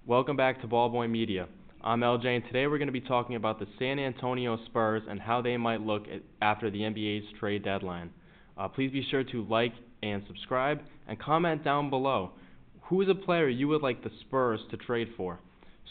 Welcome back to Ballboy Media. I'm LJ, and today we're going to be talking about the San Antonio Spurs and how they might look after the NBA's trade deadline. Please be sure to like and subscribe, and comment down below. Who is a player you would like the Spurs to trade for?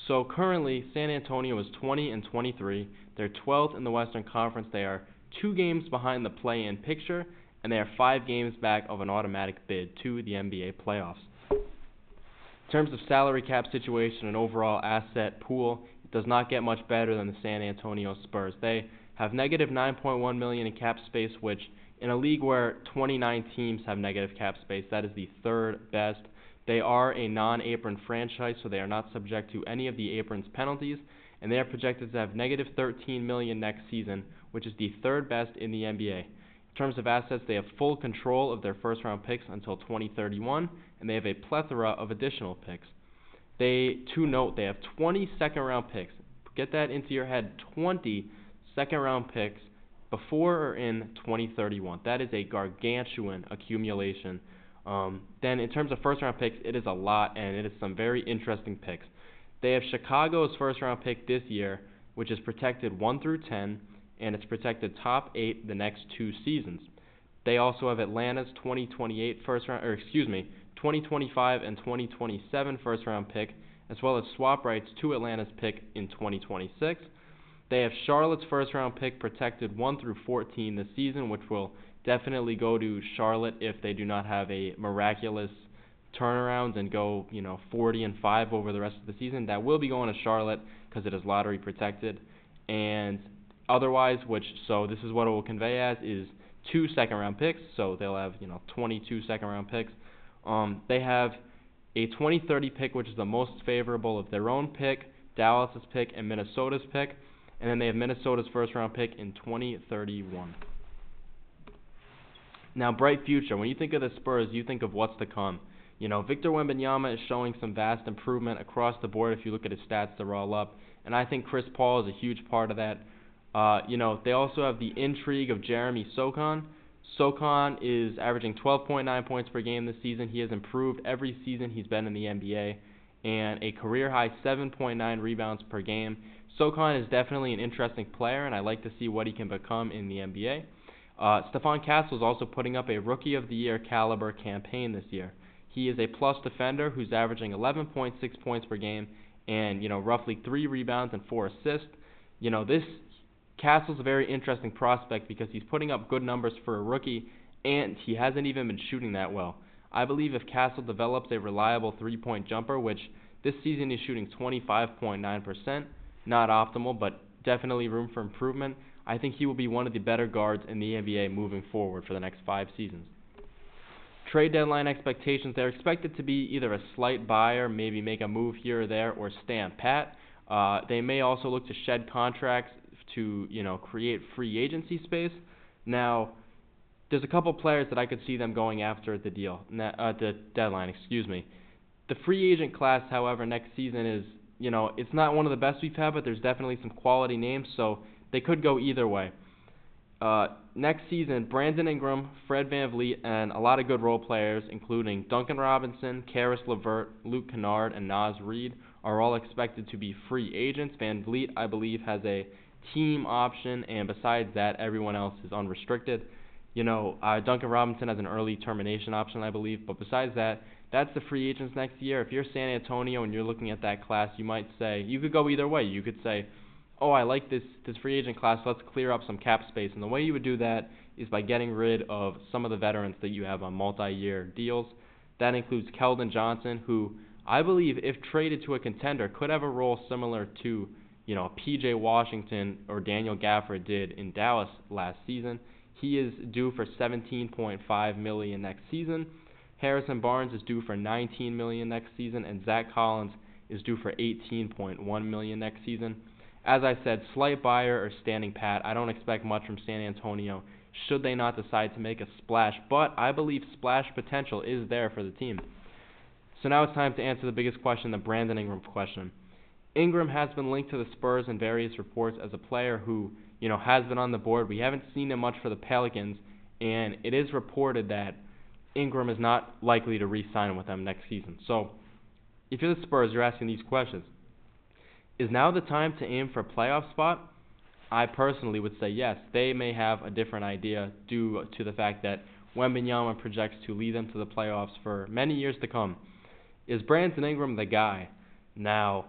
So currently, San Antonio is 20-23. They're 12th in the Western Conference. They are 2 games behind the play-in picture, and they are 5 games back of an automatic bid to the NBA playoffs. In terms of salary cap situation and overall asset pool, it does not get much better than the San Antonio Spurs. They have negative $9.1 million in cap space, which in a league where 29 teams have negative cap space, that is the 3rd best. They are a non-apron franchise, so they are not subject to any of the apron's penalties, and they are projected to have negative $13 million next season, which is the 3rd best in the NBA. In terms of assets, they have full control of their first-round picks until 2031, and they have a plethora of additional picks. To note, they have 20 second-round picks. Get that into your head, 20 second-round picks before or in 2031. That is a gargantuan accumulation. Then in terms of first-round picks, it is a lot, and it is some very interesting picks. They have Chicago's first-round pick this year, which is protected 1 through 10, and it's protected top 8 the next 2 seasons. They also have Atlanta's 2025 and 2027 first-round pick, as well as swap rights to Atlanta's pick in 2026. They have Charlotte's first-round pick protected 1 through 14 this season, which will definitely go to Charlotte if they do not have a miraculous turnaround and go, 40-5 over the rest of the season. That will be going to Charlotte because it is lottery protected. And otherwise, so this is what it will convey as, is 2 second-round picks. So they'll have, 22 second-round picks. They have a 2030 pick, which is the most favorable of their own pick, Dallas's pick, and Minnesota's pick. And then they have Minnesota's first-round pick in 2031. Now, bright future. When you think of the Spurs, you think of what's to come. Victor Wembanyama is showing some vast improvement across the board if you look at his stats, they're all up. And I think Chris Paul is a huge part of that. They also have the intrigue of Jeremy Sochan. Sochan is averaging 12.9 points per game this season. He has improved every season he's been in the NBA, and a career-high 7.9 rebounds per game. Sochan is definitely an interesting player, and I like to see what he can become in the NBA. Stephon Castle is also putting up a Rookie of the Year caliber campaign this year. He is a plus defender who's averaging 11.6 points per game and, roughly 3 rebounds and 4 assists. This Castle's a very interesting prospect because he's putting up good numbers for a rookie, and he hasn't even been shooting that well. I believe if Castle develops a reliable three-point jumper, which this season he's shooting 25.9%, not optimal, but definitely room for improvement, I think he will be one of the better guards in the NBA moving forward for the next 5 seasons. Trade deadline expectations, they're expected to be either a slight buyer, maybe make a move here or there, or stand pat. They may also look to shed contracts to, create free agency space. Now, there's a couple players that I could see them going after the deadline. The free agent class, however, next season is, it's not one of the best we've had, but there's definitely some quality names, so they could go either way. Next season, Brandon Ingram, Fred VanVleet, and a lot of good role players, including Duncan Robinson, Karis LeVert, Luke Kennard, and Naz Reid, are all expected to be free agents. VanVleet, I believe, has a team option, and besides that, everyone else is unrestricted. Duncan Robinson has an early termination option, I believe, but besides that, that's the free agents next year. If you're San Antonio and you're looking at that class, you might say, you could go either way. You could say, oh, I like this free agent class, let's clear up some cap space. And the way you would do that is by getting rid of some of the veterans that you have on multi-year deals. That includes Keldon Johnson, who I believe, if traded to a contender, could have a role similar to, P.J. Washington or Daniel Gafford did in Dallas last season. He is due for $17.5 million next season. Harrison Barnes is due for $19 million next season, and Zach Collins is due for $18.1 million next season. As I said, slight buyer or standing pat. I don't expect much from San Antonio should they not decide to make a splash, but I believe splash potential is there for the team. So now it's time to answer the biggest question, the Brandon Ingram question. Ingram has been linked to the Spurs in various reports as a player who, has been on the board. We haven't seen him much for the Pelicans, and it is reported that Ingram is not likely to re-sign with them next season. So if you're the Spurs, you're asking these questions. Is now the time to aim for a playoff spot? I personally would say yes. They may have a different idea due to the fact that Wembanyama projects to lead them to the playoffs for many years to come. Is Brandon Ingram the guy? Now,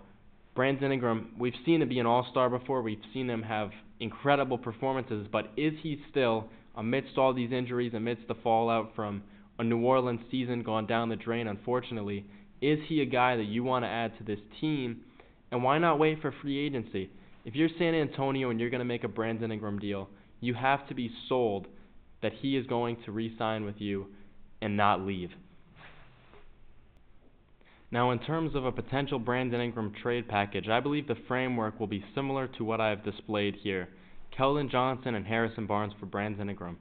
Brandon Ingram, we've seen him be an all-star before. We've seen him have incredible performances, but is he still, amidst all these injuries, amidst the fallout from a New Orleans season gone down the drain, unfortunately, is he a guy that you want to add to this team? And why not wait for free agency? If you're San Antonio and you're going to make a Brandon Ingram deal, you have to be sold that he is going to re-sign with you and not leave. Now, in terms of a potential Brandon Ingram trade package, I believe the framework will be similar to what I have displayed here. Keldon Johnson and Harrison Barnes for Brandon Ingram.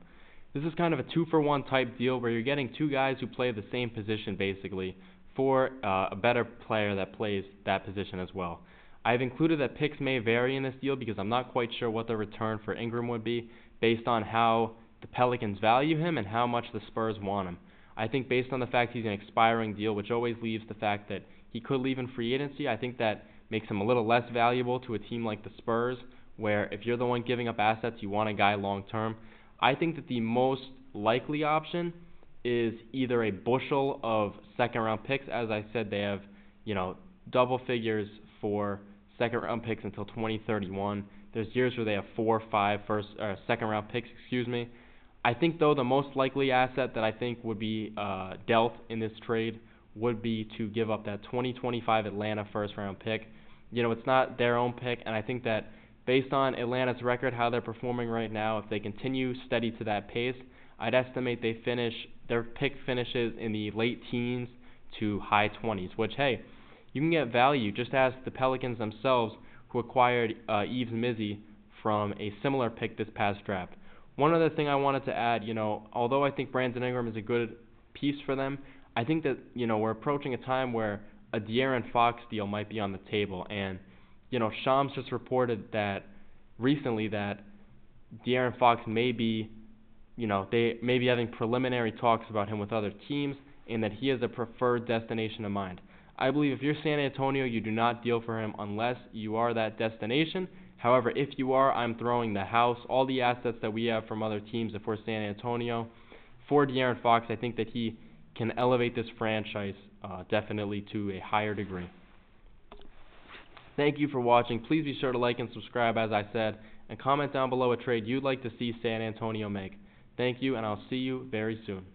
This is kind of a 2-for-1 type deal where you're getting two guys who play the same position basically for a better player that plays that position as well. I've included that picks may vary in this deal because I'm not quite sure what the return for Ingram would be based on how the Pelicans value him and how much the Spurs want him. I think based on the fact he's an expiring deal, which always leaves the fact that he could leave in free agency, I think that makes him a little less valuable to a team like the Spurs, where if you're the one giving up assets, you want a guy long term. I think that the most likely option is either a bushel of second-round picks. As I said, they have, double figures for second-round picks until 2031. There's years where they have 4 or 5 second-round picks, I think, though, the most likely asset that I think would be dealt in this trade would be to give up that 2025 Atlanta first-round pick. It's not their own pick, and I think that based on Atlanta's record, how they're performing right now, if they continue steady to that pace, I'd estimate their pick finishes in the late teens to high 20s, which, hey, you can get value. Just ask the Pelicans themselves, who acquired Yves Mizzy from a similar pick this past draft. One other thing I wanted to add, although I think Brandon Ingram is a good piece for them, I think that, we're approaching a time where a De'Aaron Fox deal might be on the table. And, Shams just reported that recently that De'Aaron Fox may be, they may be having preliminary talks about him with other teams and that he has a preferred destination in mind. I believe if you're San Antonio, you do not deal for him unless you are that destination. However, if you are, I'm throwing the house, all the assets that we have from other teams if we're San Antonio. For De'Aaron Fox, I think that he can elevate this franchise definitely to a higher degree. Thank you for watching. Please be sure to like and subscribe, as I said, and comment down below a trade you'd like to see San Antonio make. Thank you, and I'll see you very soon.